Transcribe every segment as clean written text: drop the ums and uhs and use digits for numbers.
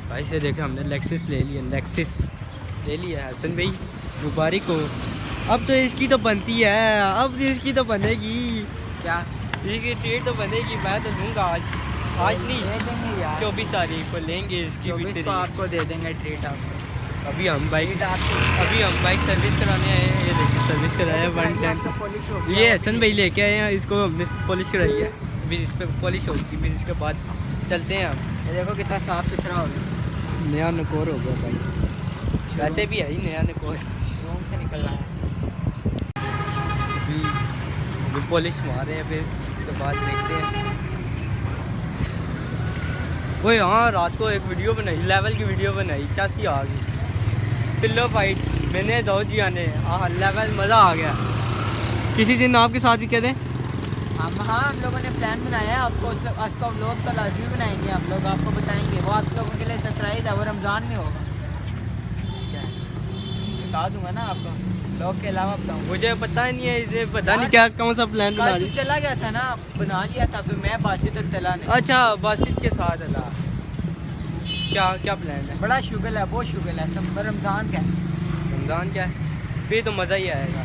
भाई से देखे हमने लेक्सिस ले लिया, लेक्सिस ले लिया हसन भाई, मुबारक हो। अब तो इसकी तो बनती है, अब इसकी तो बनेगी। क्या इसकी ट्रीट तो बनेगी, मैं तो दूंगा आज नहीं दे देंगे यार, 24 तारीख को लेंगे इसकी भी 24 को ट्रीट। आपको दे देंगे ट्रीट आपको। अभी हम बाइक ट्रीट सर्विस कराने आए हैं। ये देखिए सर्विस कराया 110। पॉलिश हो ये हसन भाई लेके आए हैं, इसको हमने पॉलिश कराई है, फिर इस पर पॉलिश होगी, फिर इसके बाद चलते हैं हम। ये देखो कितना साफ सुथरा हो गया, नया नकोर हो गया भाई, वैसे भी है ही नया नकोर, शोरूम से निकल रहा है। अभी पॉलिश मारे हैं, फिर उसके बाद देखते हैं। वो हाँ, रात को एक वीडियो बनाई, लेवल की वीडियो बनाई, चासी आ गई पिल्लो फाइट, मैंने दो जी आने लेवल, मज़ा आ गया। किसी दिन आपके साथ भी कह दें। हम लोगों ने प्लान बनाया है, आपको उसका व्लॉग तो लाजमी बनाएंगे, हम लोग आपको बताएंगे, वो आप लोगों के लिए सरप्राइज़ है, वो रमज़ान में होगा। क्या बता दूंगा ना आपको, व्लॉग के अलावा बताऊँ। मुझे पता नहीं है, इसे पता नहीं क्या कौन सा प्लान बना कल दिया। तू चला गया था ना, बना लिया था, फिर मैं बासित और तला ने। अच्छा, बासित के साथ अला, क्या प्लान है? बड़ा शुगर है, बहुत शुगर है, सब रमज़ान का है। रमज़ान क्या है, फिर तो मज़ा ही आएगा।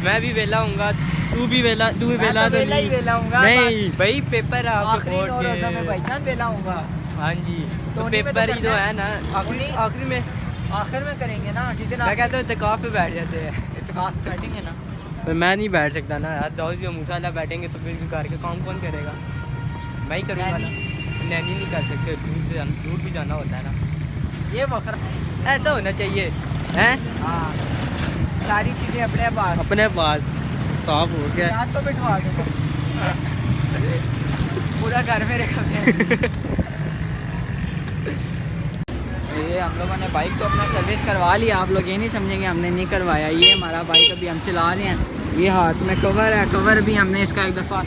मैं भी वेला हूँगा, तू भी वेला, तू भी वेला तो वेला ही वेला हूँगा, नहीं भाई, पेपर है आपके आखिरी बोर्ड 9 रोज़ा में के। भाईजान वेला हूँगा। हाँ जी, तो उन्हीं में तो पेपर ही तो करना है ना, आखिरी आखिरी में। आखिर में करेंगे ना, जिस दिन मैं कहता हूँ इत्तेकाफ पे बैठ जाते हैं। इत्तेकाफ बैठेंगे ना। पर मैं नहीं बैठ सकता ना यार, दाऊद भी मूसा बैठेंगे तो फिर घर के काम कौन करेगा? मैं ही करूँगा ना, नैनी नहीं कर सकते, दूर भी जाना होता है ना। ये वखरा ऐसा होना चाहिए हैं, हाँ, सारी चीज़ें अपने पास, अपने पास साफ हो गया। रात को बिठवा दो, पूरा घर में रखा है। ये हम लोगों ने बाइक तो अपना सर्विस करवा लिया, आप लोग ये नहीं समझेंगे हमने नहीं करवाया। ये हमारा बाइक अभी हम चला रहे हैं, ये हाथ में कवर है, कवर भी हमने इसका एक दफ़ा,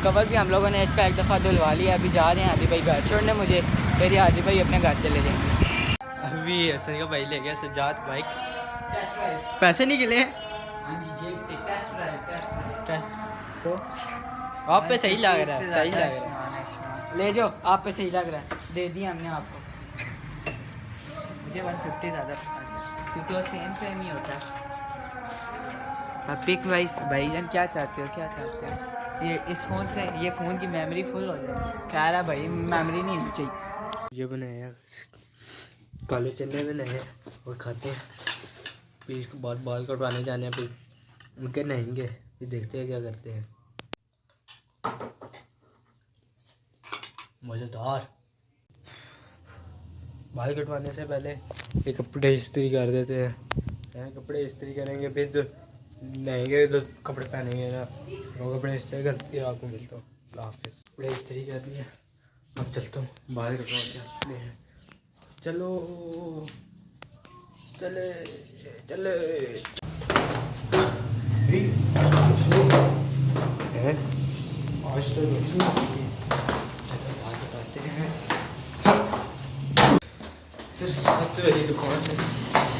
कवर भी हम लोगों ने इसका एक दफ़ा धुलवा लिया। अभी जा रहे हैं हादी भाई घर छोड़ने मुझे, फिर ये हादी भाई अपने घर चले जाएंगे। अभी हसन का भाई ले गया सज्जाद बाइक, पैसे नहीं गिले हैं। हाँ जी, जेब से टेस्ट ड्राइव तो आप पे सही लग रहा है, सही लग रहा है। ले जाओ, आप पे सही लग रहा है, दे दिया हमने आपको। मुझे 150 ज़्यादा पसंद है, क्योंकि वो सेम ही होता है। पिक वाइज भाईजान क्या चाहते हो, क्या चाहते हो? ये इस फ़ोन से, ये फ़ोन की मेमोरी फुल हो जाए, कह रहा भाई मेमोरी नहीं होनी चाहिए। ये बनाया काले चने बनाए और खाते हैं, फिर इसके बाद बाल कटवाने जाने हैं, फिर उनके नहाएंगे, फिर देखते हैं क्या करते हैं। मज़ेदार। बाल कटवाने से पहले ये कपड़े इस्त्री कर देते हैं, कपड़े इस्त्री करेंगे, फिर जो नहाएंगे तो कपड़े पहनेंगे ना, वो कपड़े इस्त्री करती है। आपको मिलता हूँ, हाफिज़। कपड़े इस्त्री कर दिए, अब चलता हूँ बाल कटवा के आते हैं। चलो चले चले है, आज तो रोशनी चलो बाल कटाते हैं। फिर 7 बजे दुकान से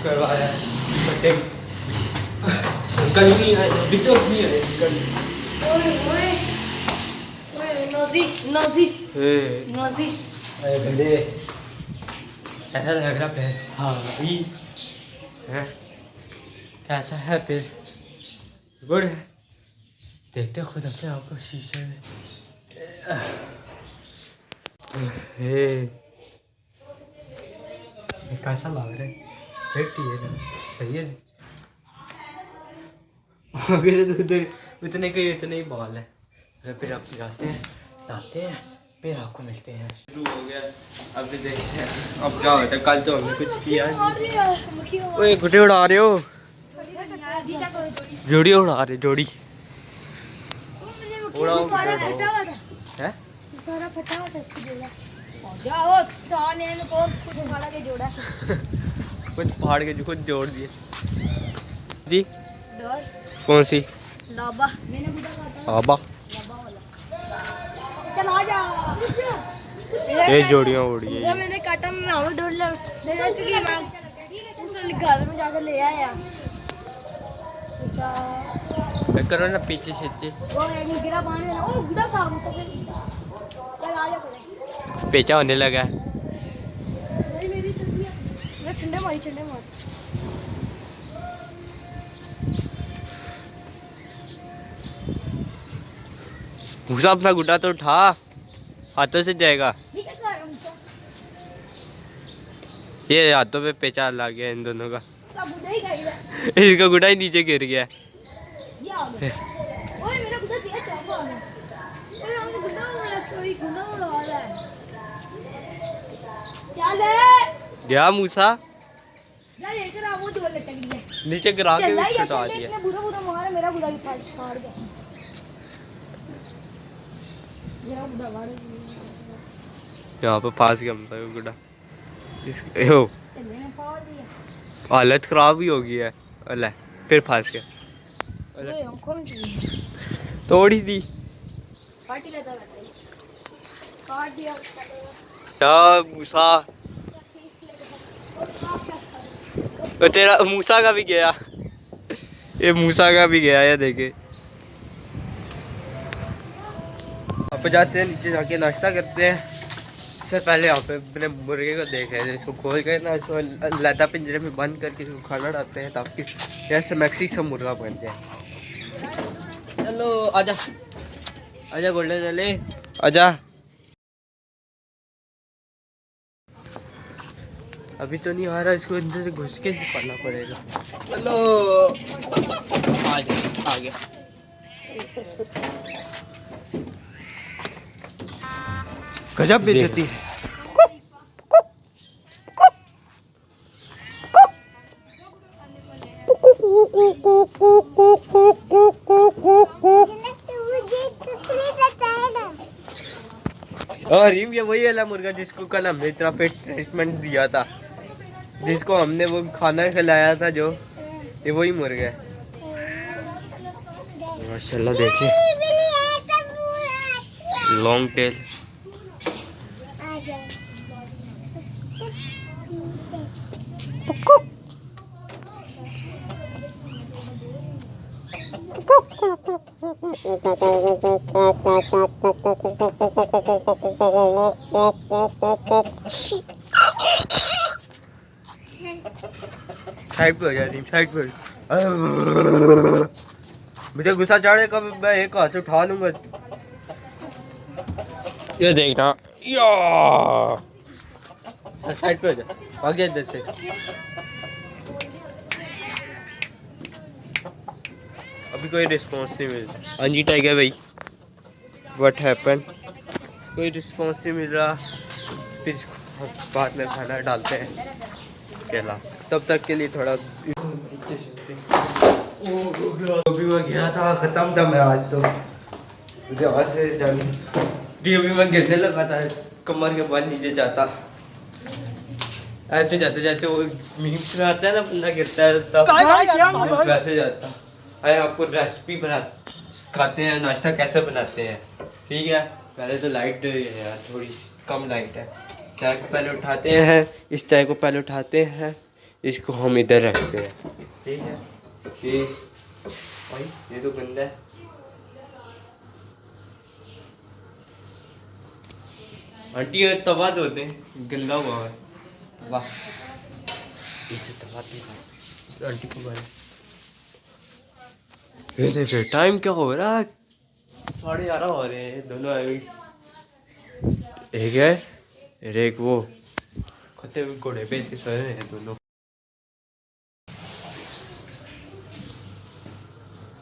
करवाया कटिंग, कल नहीं आए, अभी तो नहीं आए कल। नौजी अरे बंदे, ऐसा लग रहा है। हाँ अभी है, कैसा है फिर? गुड है, देखते खुद अपने आप को शीशे में। कैसा लग रहा है? फिट ही है ना, सही है। उतने के इतने ही बाल है। फिर आप जाते हैं, फिर आपको मिलते हैं। शुरू हो गया, अब देखते हैं अब क्या होता है। कल तो हमने कुछ किया नहीं। ओए गुड्डे उड़ा रहे हो, जोड़ी उड़ा रहे, जोड़ी उड़ाओ है। सारा फटा हुआ था इसकी जोड़ा। जाओ थाने को खुद उखाड़ा के जोड़ा, कुछ फाड़ के खुद जोड़ दिए। दी डर कौन सी? लाबा मैंने बुदा आबा, चल आ जा। ये जोड़ियाँ उड़ी है। मैंने काटा में हमें डर लग क्योंकि मैं उसे घर में जाकर ले आया। अच्छा करो ना पीछे सीछे, वो एक गिरा पानी ना, ओ गुदा था मुझसे। चल आ जा, पेचा होने लगा है। चंडे मारी मूसा अपना गुड्डा तो उठा, हाथों से जाएगा। ये क्या कर रहा हूँ ये हाथों पे पेचार लग गया इन दोनों का। का बुढ़ा ही खाएगा इसका गुड्डा ही नीचे गिर गया। ये आ गया ओए मेरा बुढ़ा दिया चाबा आ गया ओए हमने बुढ़ा वाला स्टोरी गुना उड़ा रहा है चल गया मूसा जा लेकर आ वो दीवार लटक गई है नीचे गिरा के चल भी यार छुटा इतने दिया। बुरा मारा मेरा बुढ़ा भी फाड़ गया मेरा बुढ़ा फाड़ गया यहाँ पे फांस गया मूसा का गुड्डा। इस यो चल मैंने फाड़ दिया हालत खराब भी हो गई है। अल्लाह फिर फांस गया। ओए आंखों में चली तोड़ी दी पार्टी लेता वैसे काट दिया उसका यार मूसा। तो तेरा मूसा का भी गया, ये मूसा का भी गया है देखे। आप जाते हैं नीचे जाके नाश्ता करते हैं। इससे पहले यहाँ पे अपने मुर्गे को देख रहे थे, इसको खोल कर ना इसको लता पिंजरे में बंद करके इसको खाना डालते हैं ताकि ऐसे मैक्सी सब मुर्गा बन जाए। चलो आजा आजा गोल्डन चले आजा। अभी तो नहीं आ रहा, इसको अंदर से घुस के पालना पड़ेगा। चलो आ गया। गजब बेइज्जती है। और ये वही वाला मुर्गा जिसको कल हमने इतना पेट ट्रीटमेंट दिया था, जिसको हमने वो खाना खिलाया था, जो ये वही मुर्गा है। माशाल्लाह देखिए लॉन्ग टेल। साइड पे हो जा रही, साइड पे। मुझे गुस्सा चढ़े कब मैं एक हाथ से उठा लूंगा। ये देखना या साइड पे हो जा, भाग जा इधर से। अभी कोई रिस्पॉन्स नहीं मिल रहा। हाँ जी टाइगर भाई, व्हाट हैपन? कोई रिस्पॉन्स नहीं मिल रहा। फिर बाद में खाना डालते हैं केला, तब तक के लिए थोड़ा। अभी मैं गया था, ख़त्म था मैं आज तो। मुझे आज से जाने अभी मैं गिरने लगा था, कमर के बाद नीचे जाता, ऐसे जाते जैसे वो मीम्स में आता है ना, बंदा गिरता है तब वैसे जाता। अरे आपको रेसिपी बना सिखाते हैं, नाश्ता कैसे बनाते हैं। ठीक है, पहले तो लाइट है थोड़ी कम लाइट है। चाय को पहले उठाते हैं, इस चाय को पहले उठाते हैं, इसको हम इधर रखते हैं। ठीक है, ये भाई ये तो गंदा है। आंटी ये तवा धोते हैं, गंदा हुआ है वाह। इसे तवा दे आंटी को बारे। ये देखिए टाइम क्या हो रहा है, 11:30 हो रहे हैं। दोनों एक है और एक वो खत्ते हुए घोड़े पे इसके सोए हैं दोनों।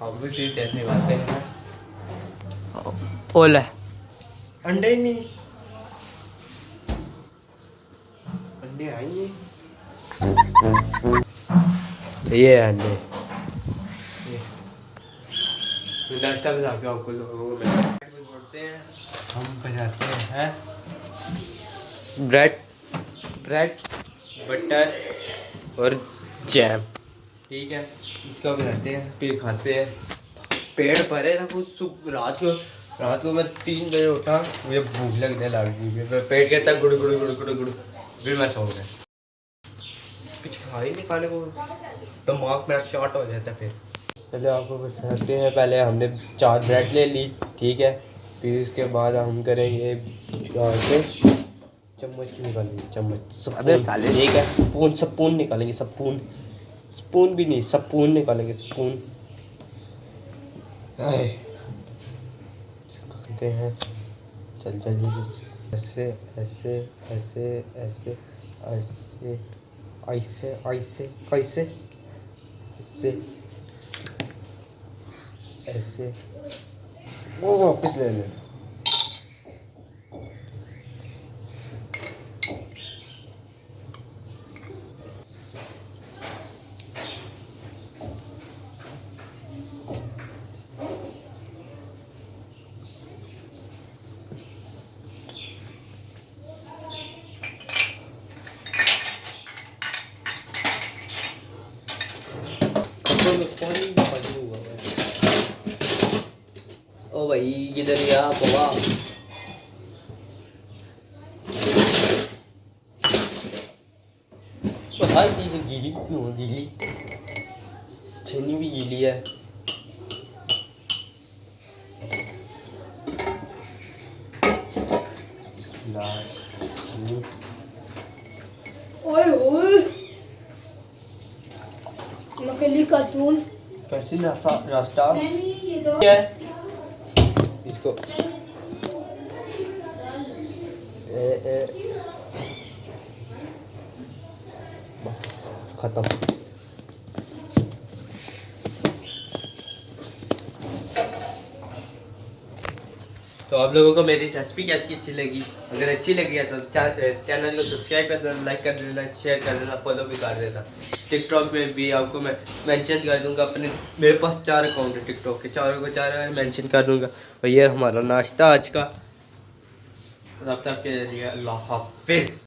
हम भी चीज ऐसे बातें हैं। ओला अंडे नहीं, अंडे आएंगे। ये अंडे नाश्ता बना के आपको लोगों में छोड़ते हैं। हम बनाते हैं ब्रेड बटर और जैम। ठीक है, इसका बनाते हैं फिर खाते हैं। पेट भरे था कुछ रात को मैं 3 बजे उठा, मुझे भूख लगने लग गई। पेट कहता गुड़ गुड़ गुड़ गुड़ गुड़, फिर मैं सो गया। कुछ खा ही नहीं, खाने को दिमाग मेरा शॉर्ट हो जाता। फिर पहले आपको बताते हैं, पहले हमने 4 ब्रेड ले ली। ठीक है, फिर उसके बाद हम करेंगे यहाँ से चम्मच निकालेंगे, चम्मच अबे स्पून। साले। ठीक है, स्पून स्पून निकालेंगे, स्पून स्पून भी नहीं, स्पून निकालेंगे, स्पून। खाते हैं, चल चल चल। ऐसे ऐसे ऐसे ऐसे ऐसे ऐसे ऐसे कैसे ऐसे ऐसे, वो वापस ले लेना। ओ भाई किधर गया बाबा? हर चीज़ गीली क्यों है? गीली छन्नी भी गीली है। ओए ओए नकली कार्टून। कैसी रास्ता ये दो है इसको? बस खत्म। तो आप लोगों को मेरी रेसिपी कैसी अच्छी लगी? अगर अच्छी लगी है तो चैनल को सब्सक्राइब कर देना, लाइक कर देना, शेयर कर देना, फॉलो भी कर देना। टिकटॉक में भी आपको मैं मेंशन कर दूंगा अपने। मेरे पास 4 अकाउंट है टिकटॉक के, चारों को 4 मेंशन कर दूंगा। और ये हमारा नाश्ता आज का। तब तक के लिए अल्लाह हाफिज़।